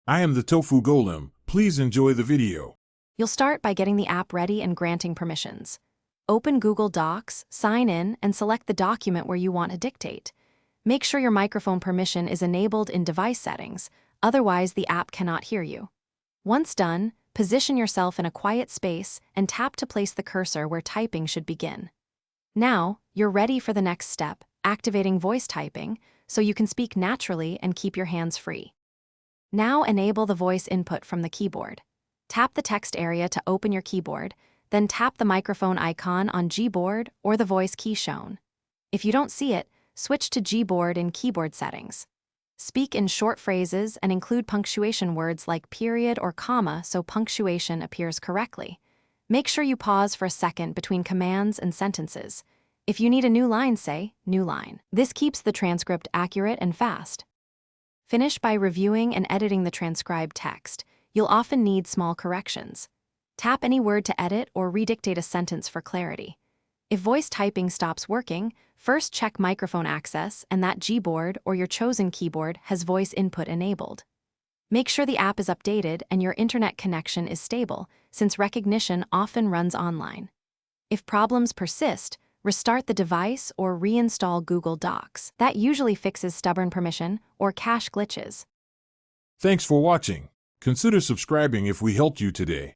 I am the Tofu Golem. Please enjoy the video. You'll start by getting the app ready and granting permissions. Open Google Docs, sign in, and select the document where you want to dictate. Make sure your microphone permission is enabled in device settings, otherwise the app cannot hear you. Once done, position yourself in a quiet space and tap to place the cursor where typing should begin. Now, you're ready for the next step, activating voice typing, so you can speak naturally and keep your hands free. Now enable the voice input from the keyboard. Tap the text area to open your keyboard, then tap the microphone icon on Gboard or the voice key shown. If you don't see it, switch to Gboard in keyboard settings. Speak in short phrases and include punctuation words like period or comma so punctuation appears correctly. Make sure you pause for a second between commands and sentences. If you need a new line, say, new line. This keeps the transcript accurate and fast. Finish by reviewing and editing the transcribed text. You'll often need small corrections. Tap any word to edit or redictate a sentence for clarity. If voice typing stops working, first check microphone access and that Gboard or your chosen keyboard has voice input enabled. Make sure the app is updated and your internet connection is stable, since recognition often runs online. If problems persist, restart the device or reinstall Google Docs. That usually fixes stubborn permission or cache glitches. Thanks for watching. Consider subscribing if we helped you today.